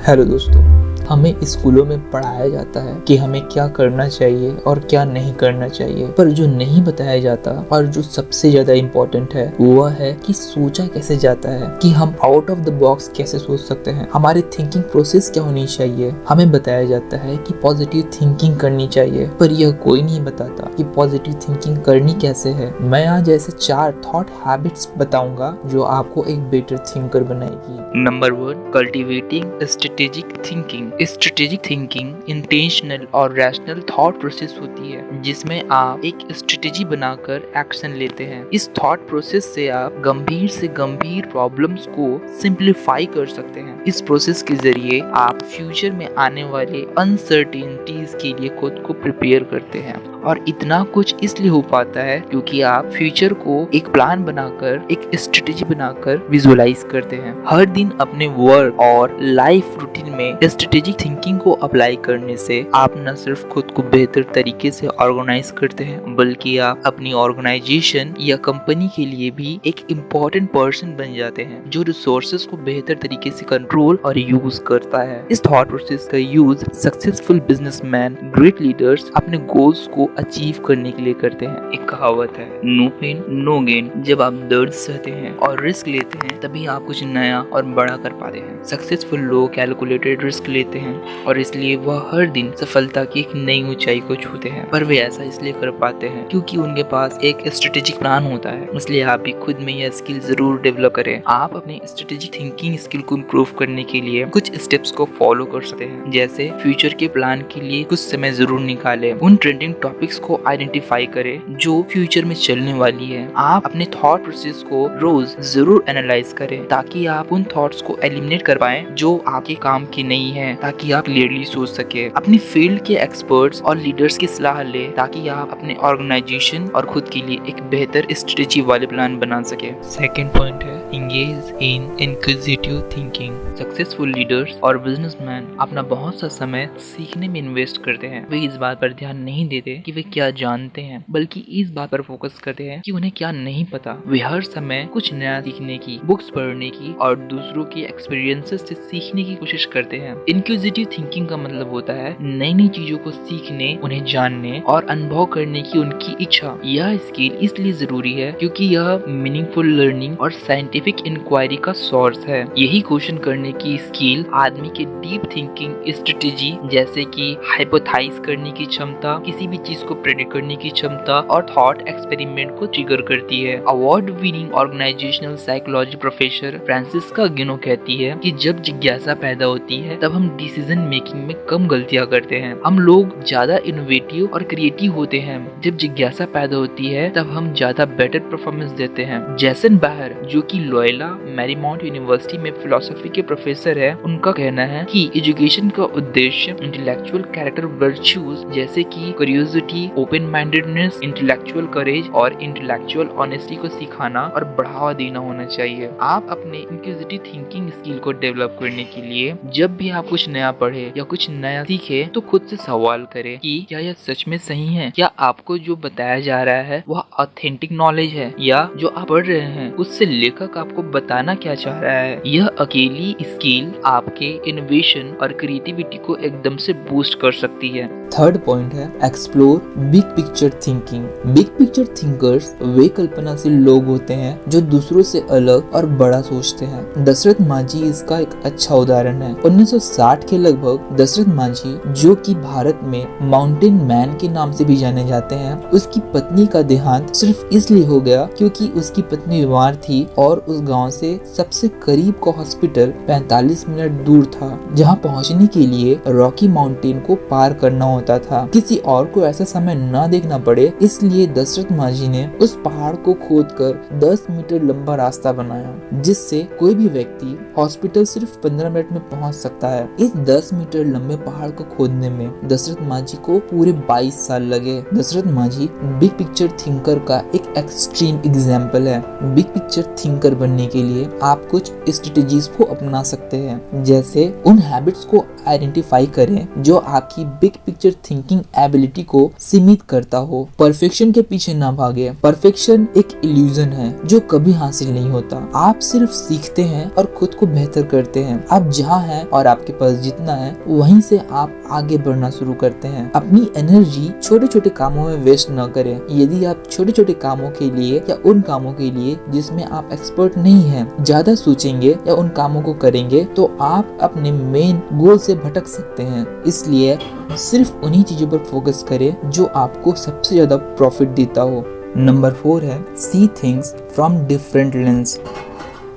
Hello दोस्तों, हमें स्कूलों में पढ़ाया जाता है कि हमें क्या करना चाहिए और क्या नहीं करना चाहिए, पर जो नहीं बताया जाता और जो सबसे ज्यादा इम्पोर्टेंट है वह है कि सोचा कैसे जाता है, कि हम आउट ऑफ द बॉक्स कैसे सोच सकते हैं, हमारी थिंकिंग प्रोसेस क्या होनी चाहिए। हमें बताया जाता है कि पॉजिटिव थिंकिंग करनी चाहिए, पर यह कोई नहीं बताता कि पॉजिटिव थिंकिंग करनी कैसे है। मैं आज ऐसे 4 थॉट हैबिट्स बताऊंगा जो आपको एक बेटर थिंकर बनाएगी। Number 1, cultivating strategic thinking. Strategic thinking intentional और रैशनल थॉट प्रोसेस होती है जिसमें आप एक स्ट्रेटेजी बनाकर एक्शन लेते हैं। इस थॉट प्रोसेस से आप गंभीर से गंभीर प्रॉब्लम्स को सिंप्लीफाई कर सकते हैं। इस प्रोसेस के जरिए आप फ्यूचर में आने वाले अनसर्टेनिटीज के लिए खुद को प्रिपेयर करते हैं, और इतना कुछ इसलिए हो पाता है क्योंकि आप फ्यूचर को एक प्लान बनाकर, एक स्ट्रेटेजी बनाकर विजुअलाइज करते हैं। हर दिन अपने वर्क और लाइफ रूटीन में स्ट्रेटेजिक थिंकिंग को अप्लाई करने से आप न सिर्फ खुद को बेहतर तरीके से ऑर्गेनाइज करते हैं, बल्कि आप अपनी ऑर्गेनाइजेशन या कंपनी के लिए भी एक इम्पोर्टेंट पर्सन बन जाते हैं जो रिसोर्सेज को बेहतर तरीके से कंट्रोल और यूज करता है। इस थॉट प्रोसेस का use successful businessman, great leaders अपने गोल्स को अचीव करने के लिए करते हैं। एक कहावत है, नो पेन नो गेन। जब आप दर्द सहते हैं और रिस्क लेते हैं तभी आप कुछ नया और बड़ा कर पाते हैं। सक्सेसफुल लोग कैलकुलेटेड रिस्क लेते हैं और इसलिए वह हर दिन सफलता की एक नई ऊंचाई को छूते हैं, पर वे ऐसा इसलिए कर पाते हैं क्योंकि उनके पास एक स्ट्रेटेजिक प्लान होता है। इसलिए आप भी खुद में यह स्किल जरूर डेवलप करें। आप अपने स्ट्रेटेजिक थिंकिंग स्किल को इम्प्रूव करने के लिए कुछ स्टेप्स को फॉलो कर सकते हैं, जैसे फ्यूचर के प्लान के लिए कुछ समय जरूर निकालें, उन ट्रेंडिंग टॉपिक्स को आइडेंटिफाई करें जो फ्यूचर में चलने वाली है। आप अपने थॉट प्रोसेस को रोज जरूर एनालाइज करें ताकि आप उन थॉट्स को एलिमिनेट कर पाएं जो आपके काम की नहीं है, ताकि आप क्लियरली सोच सके। अपनी फील्ड के एक्सपर्ट्स और लीडर्स की सलाह ले ताकि आप अपने ऑर्गेनाइजेशन और खुद के लिए एक बेहतर स्ट्रेटेजी वाले प्लान बना सके। सेकंड पॉइंट है, engage in inquisitive thinking. Successful leaders और बिजनेसमैन अपना बहुत सा समय सीखने में इन्वेस्ट करते हैं। वे इस बात पर ध्यान नहीं देते कि वे क्या जानते हैं, बल्कि इस बात पर फोकस करते हैं कि उन्हें क्या नहीं पता। वे हर समय कुछ नया सीखने की, बुक्स पढ़ने की और दूसरों के एक्सपीरियंसेस से सीखने की कोशिश करते हैं। इंक्विजिटिव थिंकिंग का मतलब होता है नई नई चीजों को सीखने, उन्हें जानने और अनुभव करने की उनकी इच्छा। यह स्किल इसलिए जरूरी है क्योंकि यह मीनिंगफुल लर्निंग और साइंटिफिक इंक्वायरी का सोर्स है। यही क्वेश्चन करने की स्किल आदमी के डीप थिंकिंग स्ट्रेटेजी, जैसे कि हाइपोथेसाइज करने की क्षमता, किसी भी चीज को प्रेडिक्ट करने की क्षमता और थॉट एक्सपेरिमेंट को ट्रिगर करती है। Award winning organisational psychology professor Francesca Gino कहती है कि जब जिज्ञासा पैदा होती है तब हम डिसीजन मेकिंग में कम गलतियां करते हैं। हम लोग ज्यादा इनोवेटिव और क्रिएटिव होते हैं। जब जिज्ञासा पैदा होती है तब हम ज्यादा बेटर परफॉर्मेंस देते हैं। जैसन बाहर, जो कि लोयला मैरीमाउंट यूनिवर्सिटी में फिलोसफी के प्रोफेसर है, उनका कहना है कि एजुकेशन का उद्देश्य इंटेलेक्चुअल कैरेक्टर वर्च्यूज जैसे कि क्यूरियोसिटी, ओपन माइंडेडनेस, इंटेलेक्चुअल करेज और इंटेलेक्चुअल ऑनेस्टी को सिखाना और बढ़ावा देना होना चाहिए। आप अपने इंक्विजिटिव थिंकिंग स्किल को डेवलप करने के लिए जब भी आप कुछ नया पढ़े या कुछ नया सीखे तो खुद से सवाल करें कि क्या यह सच में सही है, क्या आपको जो बताया जा रहा है वह ऑथेंटिक नॉलेज है, या जो आप पढ़ रहे हैं उससे लेखक आपको बताना क्या चाह रहा है। यह अकेली स्किल आपके इनोवेशन और क्रिएटिविटी को एकदम से बूस्ट कर सकती है। थर्ड पॉइंट है, explore big picture thinking. Big picture thinkers वे कल्पनाशील लोग होते हैं जो दूसरों से अलग और बड़ा सोचते हैं। दशरथ माझी इसका एक अच्छा उदाहरण है। 1960 के लगभग दशरथ माझी, जो कि भारत में माउंटेन मैन के नाम से भी जाने जाते हैं, उसकी पत्नी का देहांत सिर्फ इसलिए हो गया क्योंकि उसकी पत्नी बीमार थी और उस गांव से सबसे करीब का हॉस्पिटल 45 मिनट दूर था, जहां पहुंचने के लिए रॉकी माउंटेन को पार करना होता था। किसी और को ऐसा समय न देखना पड़े, इसलिए दशरथ माझी ने उस पहाड़ को खोदकर 10 मीटर लंबा रास्ता बनाया, जिससे कोई भी व्यक्ति हॉस्पिटल सिर्फ 15 मिनट में पहुंच सकता है। इस 10 मीटर लंबे पहाड़ को खोदने में दशरथ माझी को पूरे 22 साल लगे। दशरथ माझी बिग पिक्चर थिंकर का एक एक्सट्रीम एग्जाम्पल है। बिग पिक्चर थिंकर बनने के लिए आप कुछ स्ट्रेटेजीज को अपना सकते हैं, जैसे उन हैबिट्स को आइडेंटिफाई करें जो आपकी बिग पिक्चर थिंकिंग एबिलिटी को सीमित करता हो। परफेक्शन के पीछे ना भागे। परफेक्शन एक इल्यूजन है जो कभी हासिल नहीं होता। आप सिर्फ सीखते हैं और खुद को बेहतर करते हैं। आप जहाँ हैं और आपके पास फोकस जितना है वहीं से आप आगे बढ़ना शुरू करते हैं। अपनी एनर्जी छोटे छोटे कामों में वेस्ट न करें। यदि आप छोटे छोटे कामों के लिए या उन कामों के लिए जिसमें आप एक्सपर्ट नहीं हैं ज्यादा सोचेंगे या उन कामों को करेंगे तो आप अपने मेन गोल से भटक सकते हैं। इसलिए सिर्फ उन्हीं चीजों पर फोकस करें जो आपको सबसे ज्यादा प्रॉफिट देता हो। नंबर 4 है see things from different lens.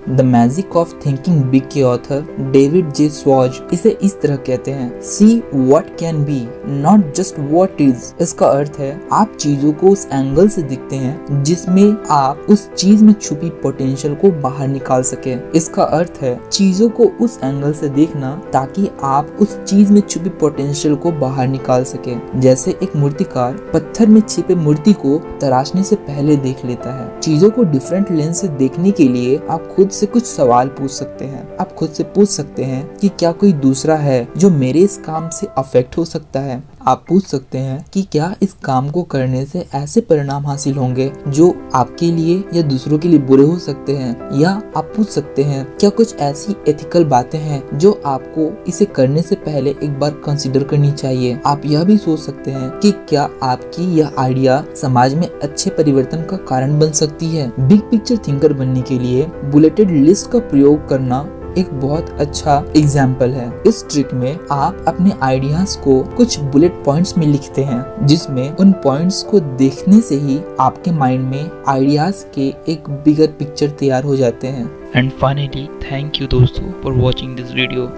The magic of thinking big के ऑथर डेविड जे स्वॉज इसे इस तरह कहते हैं, see what can be not just what is. इसका अर्थ है आप चीजों को उस एंगल से देखते हैं जिसमें आप उस चीज में छुपी पोटेंशियल को बाहर निकाल सके। इसका अर्थ है चीजों को उस एंगल से देखना ताकि आप उस चीज में छुपी पोटेंशियल को बाहर निकाल सके। जैसे एक मूर्तिकार पत्थर में छिपे मूर्ति को तराशने से पहले देख लेता है। चीजों को डिफरेंट लेंस से देखने के लिए आप खुद से कुछ सवाल पूछ सकते हैं। आप खुद से पूछ सकते हैं कि क्या कोई दूसरा है जो मेरे इस काम से अफेक्ट हो सकता है। आप पूछ सकते हैं कि क्या इस काम को करने से ऐसे परिणाम हासिल होंगे जो आपके लिए या दूसरों के लिए बुरे हो सकते हैं। या आप पूछ सकते हैं क्या कुछ ऐसी एथिकल बातें हैं जो आपको इसे करने से पहले एक बार कंसीडर करनी चाहिए। आप यह भी सोच सकते हैं कि क्या आपकी यह आइडिया समाज में अच्छे परिवर्तन का कारण बन सकती है। बिग पिक्चर थिंकर बनने के लिए बुलेटेड लिस्ट का प्रयोग करना एक बहुत अच्छा एग्जाम्पल है। इस ट्रिक में आप अपने आइडियाज को कुछ बुलेट पॉइंट्स में लिखते हैं जिसमें उन पॉइंट्स को देखने से ही आपके माइंड में आइडियाज के एक बिगर पिक्चर तैयार हो जाते हैं। एंड फाइनली थैंक यू दोस्तों फॉर वॉचिंग दिस वीडियो।